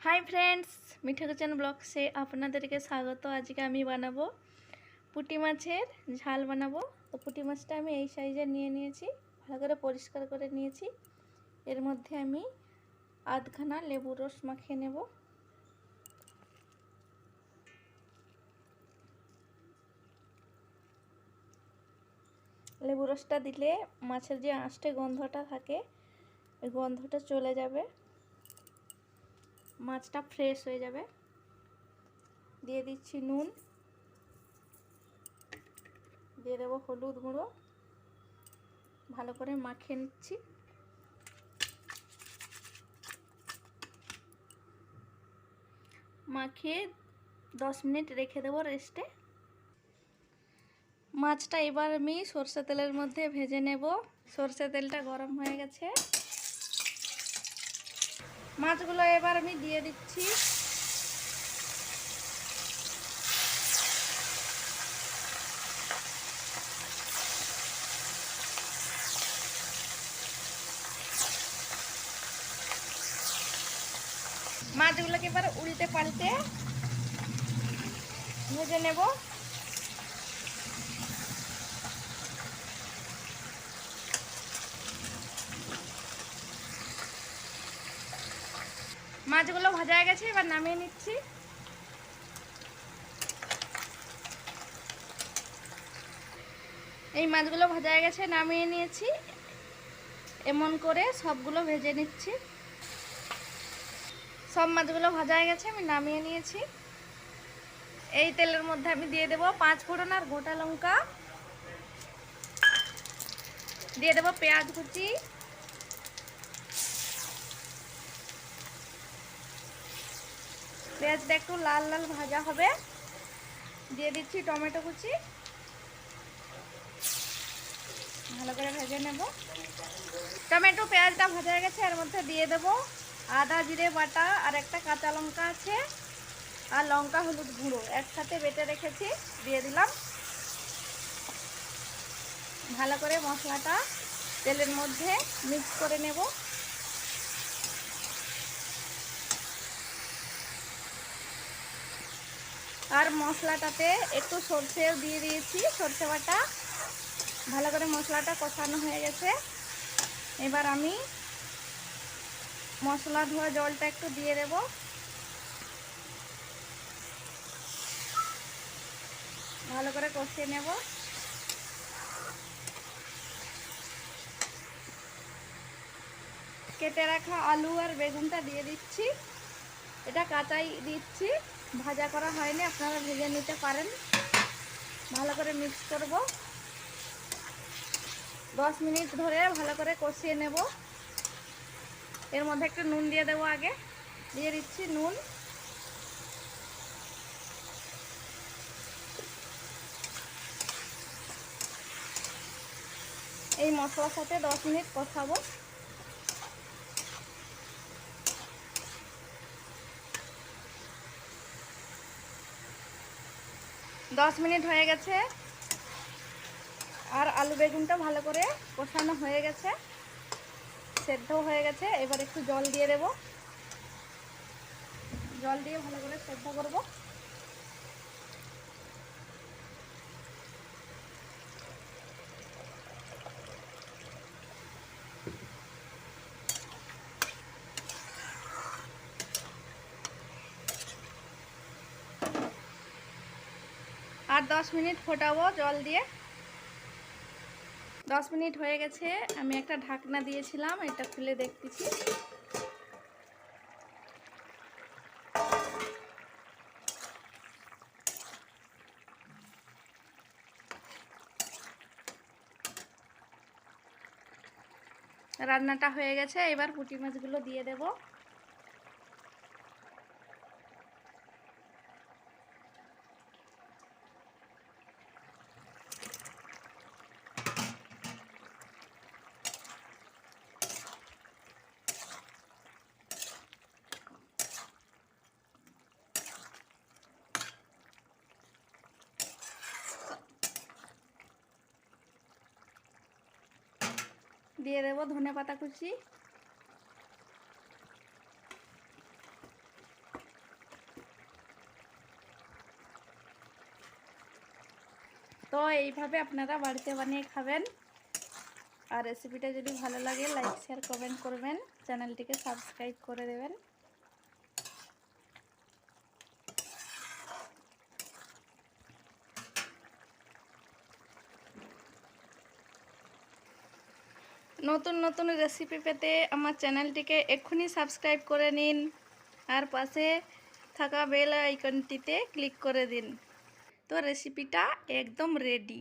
Hi friends, मीठा kitchen blog से आपनादेरके स्वागत। आज के आमी बानाबो पुटी माछेर झाल बानाबो। तो पुटी माछटा आमी एई साइजेर निये नियेछि, भालो करे परिष्कार करे नियेछि। एर मध्य आमी आधखाना लेबुर रस माखिये नेब। लेबुर रसटा दिले माछेर जे आँशटे गन्धटा थाके ओई गन्धटा चले जाबे, माछटा फ्रेश हो जाबे। दिए दिच्छी नुन, दिए देव हलुद गुঁড়ো, भालो करे माखिए निচ্ছি। माखिए 10 मिनट रेखे देव रेस्टे। माछटा एबार आमी सर्षे तेलेर मধ্যে भेजे नेब। सर्षे तेलटा गरम হয়ে গেছে। মাছগুলো এবার আমি দিয়ে দিচ্ছি। মাছগুলোকে এবার উল্টে পাল্টে ভেজে নেব। মাছগুলো ভাজা হয়ে গেছে, এবার নামিয়ে নিচ্ছি। এই মাছগুলো ভাজা হয়ে গেছে, নামিয়ে নিয়েছি। এমন করে সবগুলো ভেজে নিচ্ছি। সব মাছগুলো ভাজা হয়ে গেছে, আমি নামিয়ে নিয়েছি। এই তেলের মধ্যে আমি দিয়ে দেব 5 ফোড়ন আর গোটা লঙ্কা, দিয়ে দেব পেঁয়াজ কুচি, পেঁয়াজটা একটু লাল লাল ভাজা হবে। দিয়ে দিচ্ছি টমেটো কুচি, ভালো করে ভেজে নেব। টমেটো পেঁয়াজটা ভাজা হয়ে গেছে, এর মধ্যে দিয়ে দেব আদা জিরে বাটা আর একটা কাঁচা লঙ্কা আছে আর লঙ্কা হলুদ গুঁড়ো একসাথে বেটে রেখেছি, দিয়ে দিলাম। ভালো করে মশলাটা তেলের মধ্যে মিক্স করে নেব। আর মশলাটাতে একটু সরষেও দিয়ে দিয়েছি, সরষে বাটা। ভালো করে মশলাটা কষানো হয়ে গেছে। এবার আমি মশলা ধোয়া জলটা একটু দিয়ে দেব। ভালো করে কষিয়ে নেব। কেটে রাখা আলু আর বেগুনটা দিয়ে দিচ্ছি। এটা কাঁচাই দিচ্ছি, ভাজা করা হয়নি, আপনারা ভেজে নিতে পারেন। ভালো করে মিক্স করব। 10 মিনিট ধরে ভালো করে কষিয়ে নেব। এর মধ্যে একটু নুন দিয়ে দেবো। আগে দিয়ে দিচ্ছি নুন। এই মশলার সাথে 10 মিনিট কষাবো। 10 মিনিট হয়ে গেছে আর আলু বেগুনটা ভালো করে কষানো হয়ে গেছে, সেদ্ধ হয়ে গেছে। এবার একটু জল দিয়ে দেব। জল দিয়ে ভালো করে সেদ্ধ করব। আর 10 মিনিট ফোটাবো জল দিয়ে। 10 মিনিট হয়ে গেছে, আমি একটা ঢাকনা দিয়েছিলাম, এটা খুলে দেখতেছি। রান্নাটা হয়ে গেছে। এবার পুঁটি মাছগুলো দিয়ে দেব। দিয়ে দেব ধনে পাতা কুচি, তো এইভাবে আপনারা বাড়িতে বানিয়ে খাবেন। আর রেসিপিটা যদি ভালো লাগে লাইক শেয়ার কমেন্ট করবেন, চ্যানেলটিকে সাবস্ক্রাইব করে দেবেন। নতুন নতুন রেসিপি পেতে আমার চ্যানেলটিকে এক্ষুনি সাবস্ক্রাইব করে নিন আর পাশে থাকা বেল আইকনটিতে ক্লিক করে দিন। তো রেসিপিটা একদম রেডি।